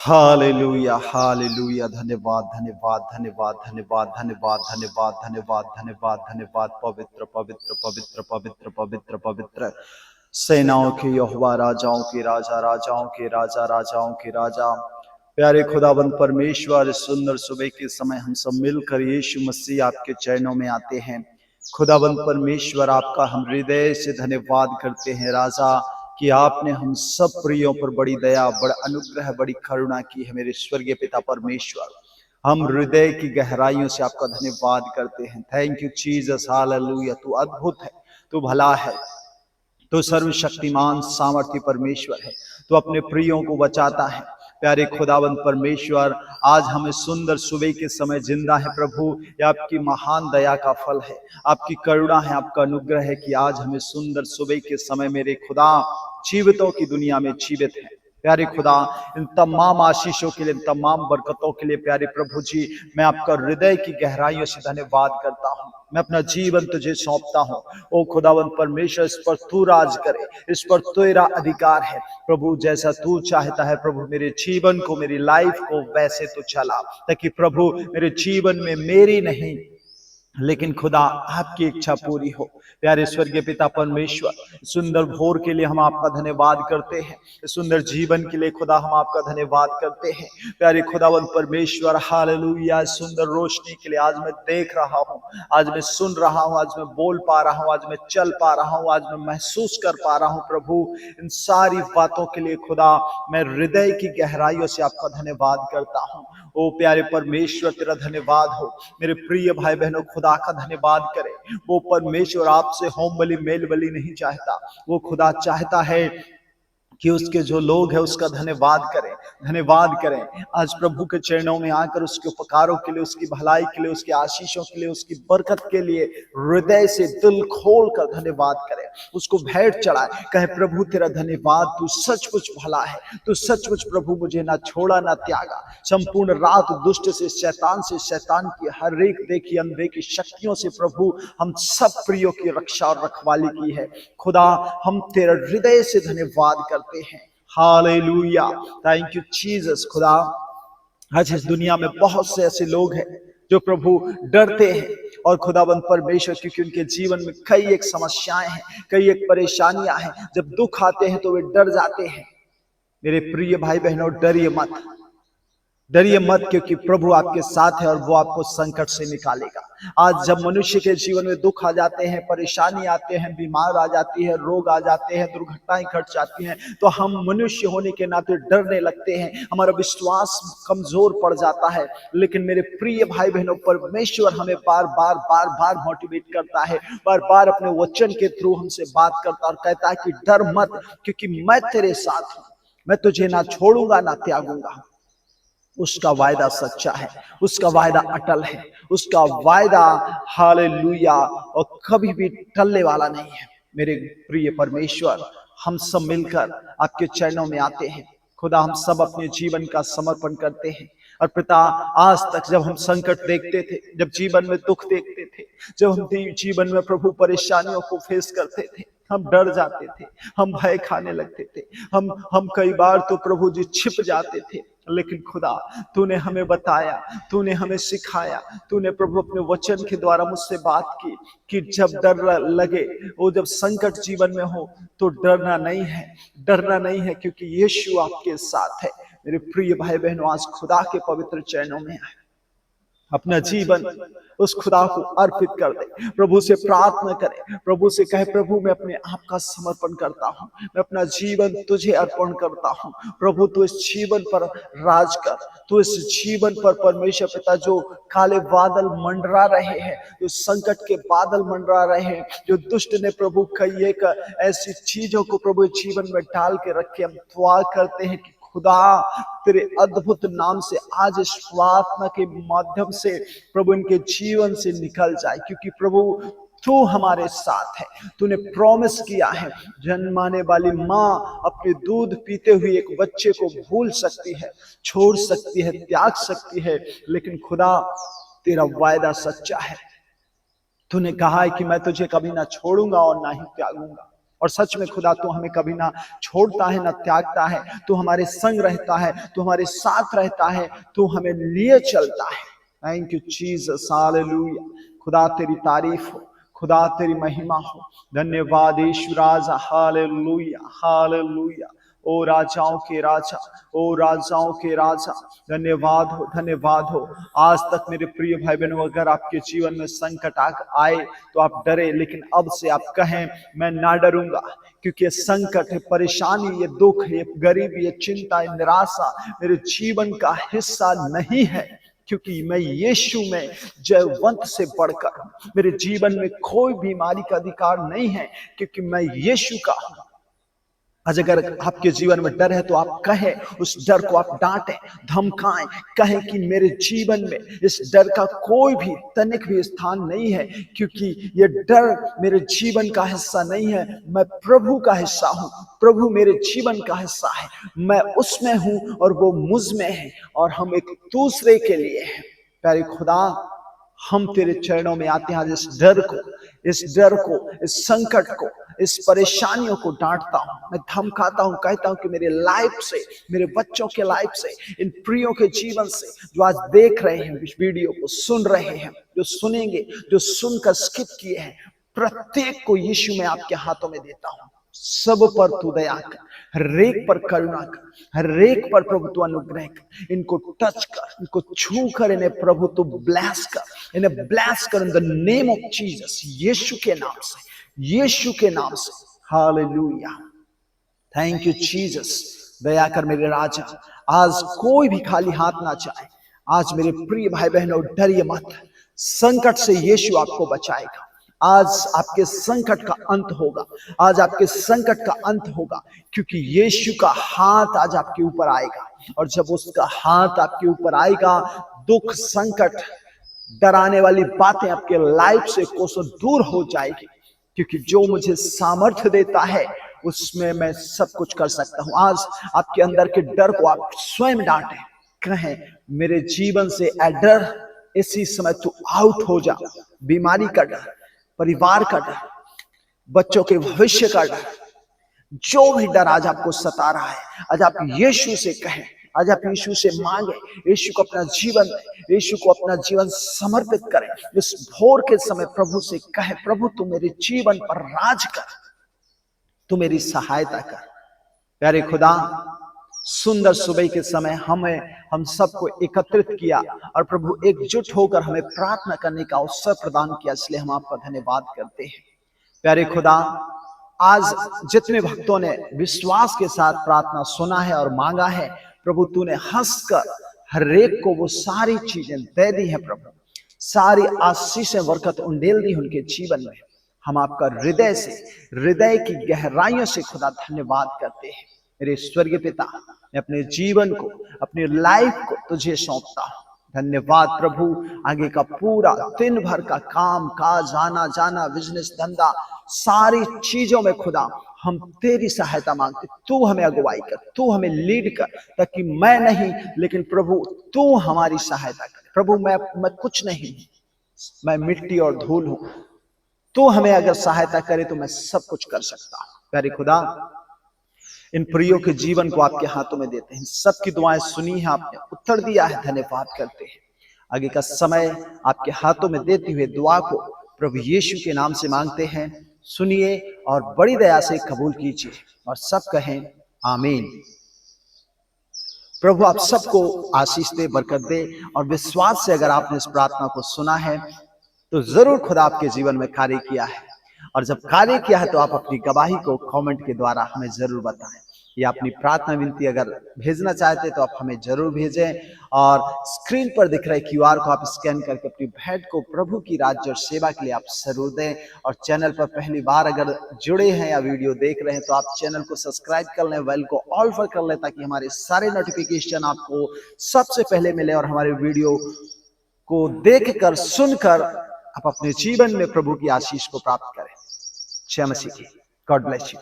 Hallelujah hallelujah. धन्यवाद धन्यवाद धन्यवाद धन्यवाद धन्यवाद धन्यवाद धन्यवाद धन्यवाद धन्यवाद। पवित्र पवित्र पवित्र पवित्र पवित्र पवित्र सेनाओं के यहोवा, राजाओं के राजा, राजाओं के राजा, राजाओं के राजा, प्यारे खुदाबंद परमेश्वर, इस सुंदर सुबह के समय हम सब मिलकर यीशु मसीह आपके चरणों में आते हैं। खुदाबंद परमेश्वर, आपका हम हृदय से धन्यवाद करते हैं राजा, कि आपने हम सब प्रियों पर बड़ी दया, बड़ा अनुग्रह, बड़ी करुणा की है। मेरे स्वर्गीय पिता परमेश्वर, हम हृदय की गहराइयों से आपका धन्यवाद करते हैं। Thank you Jesus, hallelujah. तू अद्भुत है, तू भला है, तो सर्वशक्तिमान सामर्थ्य परमेश्वर है। तो अपने प्रियों को बचाता है। प्यारे खुदावंत परमेश्वर, आज हमें सुंदर सुबह के समय जिंदा है प्रभु, यह आपकी महान दया का फल है, आपकी करुणा है, आपका अनुग्रह है कि आज हमें सुंदर सुबह के समय मेरे खुदा जीवितों की दुनिया में जीवित है। प्यारे खुदा, इन तमाम आशीषों के लिए, इन तमाम बरकतों के लिए प्यारे प्रभु जी, मैं आपका हृदय की गहराइयों से धन्यवाद करता हूँ। मैं अपना जीवन तुझे सौंपता हूँ। ओ खुदावंत परमेश्वर, इस पर तू राज करे, इस पर तेरा अधिकार है प्रभु। जैसा तू चाहता है प्रभु, मेरे जीवन को, मेरी लाइफ को वैसे तो चला, ताकि प्रभु मेरे जीवन में मेरी नहीं लेकिन खुदा आपकी इच्छा पूरी हो। प्यारे स्वर्गीय पिता परमेश्वर, सुंदर भोर के लिए हम आपका धन्यवाद करते हैं, सुंदर जीवन के लिए खुदा हम आपका धन्यवाद करते हैं। प्यारे खुदावंत परमेश्वर, हालेलुया। सुंदर रोशनी के लिए आज मैं देख रहा हूँ, आज मैं सुन रहा हूँ, आज मैं बोल पा रहा हूँ, आज मैं चल पा रहा हूँ, आज मैं महसूस कर पा रहा हूँ प्रभु। इन सारी बातों के लिए खुदा मैं हृदय की गहराइयों से आपका धन्यवाद करता हूँ। ओ प्यारे परमेश्वर, तेरा धन्यवाद हो। मेरे प्रिय भाई बहनों, खुदा का धन्यवाद करें। वो परमेश्वर आपसे होम बलि मेल बलि नहीं चाहता, वो खुदा चाहता है कि उसके जो लोग हैं उसका धन्यवाद करें, धन्यवाद करें। आज प्रभु के चरणों में आकर उसके उपकारों के लिए, उसकी भलाई के लिए, उसके आशीषों के लिए, उसकी बरकत के लिए हृदय से दिल खोल कर धन्यवाद करें। उसको भेंट चढ़ाए, कहे प्रभु तेरा धन्यवाद, तू सचमुच भला है, तू सचमुच प्रभु मुझे ना छोड़ा ना त्यागा। संपूर्ण रात दुष्ट से, शैतान से, शैतान की हर एक देखी अनदेखी शक्तियों से प्रभु हम सब प्रियों की रक्षा और रखवाली की है। खुदा, हम तेरा हृदय से धन्यवाद करते हैं। Hallelujah, thank you Jesus. खुदा, आज इस दुनिया में बहुत से ऐसे लोग हैं जो प्रभु डरते हैं, और खुदाबंद परमेश्वर, क्योंकि उनके जीवन में कई एक समस्याएं हैं, कई एक परेशानियां हैं। जब दुख आते हैं तो वे डर जाते हैं। मेरे प्रिय भाई बहनों, डरिए मत, डरिए मत, क्योंकि प्रभु आपके साथ है और वो आपको संकट से निकालेगा। आज जब मनुष्य के जीवन में दुख आ जाते हैं, परेशानी आते हैं, बीमार आ जाती है, रोग आ जाते हैं, दुर्घटनाएं घट जाती हैं, तो हम मनुष्य होने के नाते डरने लगते हैं, हमारा विश्वास कमजोर पड़ जाता है। लेकिन मेरे प्रिय भाई बहनों, परमेश्वर हमें बार बार बार बार मोटिवेट करता है, बार बार अपने वचन के थ्रू हमसे बात करता और कहता है कि डर मत, क्योंकि मैं तेरे साथ हूं, मैं तुझे ना छोड़ूंगा ना त्यागूंगा। उसका वायदा सच्चा है, उसका वायदा अटल है, उसका वायदा हालेलुया और कभी भी टलने वाला नहीं है। मेरे प्रिय परमेश्वर, हम सब मिलकर आपके चरणों में आते हैं। खुदा, हम सब अपने जीवन का समर्पण करते हैं। और पिता, आज तक जब हम संकट देखते थे, जब जीवन में दुख देखते थे, जब हम जीवन में प्रभु परेशानियों को फेस करते थे, हम डर जाते थे, हम भय खाने लगते थे, हम कई बार तो प्रभु जी छिप जाते थे। लेकिन खुदा, तूने हमें बताया, तूने हमें सिखाया, तूने प्रभु अपने वचन के द्वारा मुझसे बात की कि जब डर लगे, वो जब संकट जीवन में हो, तो डरना नहीं है, डरना नहीं है, क्योंकि यीशु आपके साथ है। मेरे प्रिय भाई बहनों, आज खुदा के पवित्र चरणों में आए, अपना जीवन उस खुदा को अर्पित कर दे, प्रभु से प्रार्थना करें, प्रभु से कहे प्रभु मैं अपने आप का समर्पण करता हूं, मैं अपना जीवन तुझे अर्पण करता हूं। प्रभु तू इस जीवन पर राज कर, तू इस जीवन पर परमेश्वर पिता, जो काले बादल मंडरा रहे हैं, जो संकट के बादल मंडरा रहे हैं, जो दुष्ट ने प्रभु कई एक ऐसी चीजों को प्रभु जीवन में डाल के रखे, हम दुआ करते हैं कि खुदा तेरे अद्भुत नाम से आज इस प्रार्थना के माध्यम से प्रभु इनके जीवन से निकल जाए, क्योंकि प्रभु तू हमारे साथ है। तूने प्रॉमिस किया है, जन्माने वाली माँ अपने दूध पीते हुए एक बच्चे को भूल सकती है, छोड़ सकती है, त्याग सकती है, लेकिन खुदा तेरा वायदा सच्चा है। तूने कहा है कि मैं तुझे कभी ना छोड़ूंगा और ना ही त्यागूंगा। और सच में खुदा तू हमें कभी ना छोड़ता है ना त्यागता है, तू हमारे संग रहता है, तू हमारे साथ रहता है, तू हमें लिए चलता है। Thank you Jesus, hallelujah. खुदा तेरी तारीफ हो, खुदा तेरी महिमा हो। धन्यवाद यीशु राजा, हालेलुया हालेलुया। ओ राजाओं के राजा, ओ राजाओं के राजा, धन्यवाद हो, धन्यवाद हो। आज तक मेरे प्रिय भाई बहनों, अगर आपके जीवन में संकट आए तो आप डरे, लेकिन अब से आप कहें मैं ना डरूंगा, क्योंकि ये संकट है, परेशानी, ये दुख, ये गरीबी, ये चिंता, ये निराशा मेरे जीवन का हिस्सा नहीं है, क्योंकि मैं यीशु में जयवंत से बढ़कर मेरे जीवन में कोई बीमारी का अधिकार नहीं है, क्योंकि मैं यीशु का हूं। आज अगर आपके जीवन में डर है तो आप कहें, उस डर को आप डांटें, धमकाएं, कहें कि मेरे जीवन में इस डर का कोई भी तनिक भी स्थान नहीं है, क्योंकि ये डर मेरे जीवन का हिस्सा नहीं है। मैं प्रभु का हिस्सा हूं, प्रभु मेरे जीवन का हिस्सा है, मैं उसमें हूं और वो मुझ में है, और हम एक दूसरे के लिए हैं। प्यारे खुदा, हम तेरे चरणों में आते हैं, इस डर को, इस संकट को, इस परेशानियों को डांटता हूं, मैं धमकाता हूं, कहता हूं कि मेरे लाइफ से, मेरे बच्चों के लाइफ से, इन प्रियों के जीवन से जो आज देख रहे हैं, इस वीडियो को सुन रहे हैं, जो सुनेंगे, जो सुनकर स्किप किए हैं, प्रत्येक को यीशु में आपके हाथों में देता हूं। सब पर तू दया कर, हर एक पर करुणा कर, हर एक पर प्रभु तू अनुग्रह कर, इनको टच कर, इनको छू कर, इन्हें प्रभु तू ब्लेस कर, इन्हें ब्लेस कर in the name of Jesus, Yeshu के नाम से, यीशु के नाम से, हालेलुया। Thank you Jesus. दया कर मेरे राजा, आज कोई भी खाली हाथ ना जाए। आज मेरे प्रिय भाई बहनों, डरिए मत, संकट से यीशु आपको बचाएगा। आज आपके संकट का अंत होगा, आज आपके संकट का अंत होगा, क्योंकि यीशु का हाथ आज आपके ऊपर आएगा, और जब उसका हाथ आपके ऊपर आएगा, दुख, संकट, डराने वाली बातें आपके लाइफ से कोसों दूर हो जाएगी, क्योंकि जो मुझे सामर्थ्य देता है उसमें मैं सब कुछ कर सकता हूं। आज आपके अंदर के डर को आप स्वयं डांटें, कहें मेरे जीवन से ए डर इसी समय तू आउट हो जा। बीमारी का डर, परिवार का डर, बच्चों के भविष्य का डर, जो भी डर आज आपको सता रहा है, आज आप यीशु से कहें, आज आप यीशु से मांगे, यीशु को अपना जीवन दें, यीशु को अपना जीवन समर्पित करें। इस भोर के समय प्रभु से कहें, प्रभु तू मेरे जीवन पर राज कर, तू मेरी सहायता कर। प्यारे खुदा, सुंदर सुबह के समय हम सबको एकत्रित किया, और प्रभु एकजुट होकर हमें प्रार्थना करने का अवसर प्रदान किया, इसलिए हम आपका धन्यवाद करते हैं। प्यारे खुदा, आज जितने भक्तों ने विश्वास के साथ प्रार्थना सुना है और मांगा है, प्रभु तूने हंसकर हर एक को वो सारी चीजें दे दी है। प्रभु सारी आशीषें, बरकत उंडेल दी उनके जीवन में। हम आपका हृदय से, हृदय की गहराइयों से खुदा धन्यवाद करते हैं। मेरे स्वर्गीय पिता, मैं अपने जीवन को, अपनी लाइफ को तुझे सौंपता हूं। धन्यवाद प्रभु, आगे का पूरा दिन भर का काम काज, आना जाना, बिजनेस, धंधा, सारी चीजों में खुदा हम तेरी सहायता मांगते। तू हमें अगुवाई कर, तू हमें लीड कर, ताकि मैं नहीं लेकिन प्रभु तू हमारी सहायता कर। प्रभु मैं कुछ नहीं, मैं मिट्टी और धूल हूं, तू हमें अगर सहायता करे तो मैं सब कुछ कर सकता हूं। प्यारे खुदा, इन प्रियों के जीवन को आपके हाथों में देते हैं। सबकी दुआएं सुनी है आपने, उत्तर दिया है, धन्यवाद करते हैं। आगे का समय आपके हाथों में देते हुए दुआ को प्रभु यीशु के नाम से मांगते हैं। सुनिए और बड़ी दया से कबूल कीजिए, और सब कहें आमीन। प्रभु आप सबको आशीष दे, बरकत दे, और विश्वास से अगर आपने इस प्रार्थना को सुना है तो जरूर खुदा आपके जीवन में कार्य किया है, और जब कार्य किया है तो आप अपनी गवाही को कमेंट के द्वारा हमें जरूर बताएं, या अपनी प्रार्थना विनती अगर भेजना चाहते तो आप हमें जरूर भेजें। और स्क्रीन पर दिख रहे QR को आप स्कैन करके अपनी भेंट को प्रभु की राज्य और सेवा के लिए आप जरूर दें। और चैनल पर पहली बार अगर जुड़े हैं या वीडियो देख रहे हैं तो आप चैनल को सब्सक्राइब कर लें, बेल को ऑल पर कर लें, ताकि हमारे सारे नोटिफिकेशन आपको सबसे पहले मिले, और हमारे वीडियो को देखकर सुनकर आप अपने जीवन में प्रभु की आशीष को प्राप्त करें। जय मसीह की। God bless you.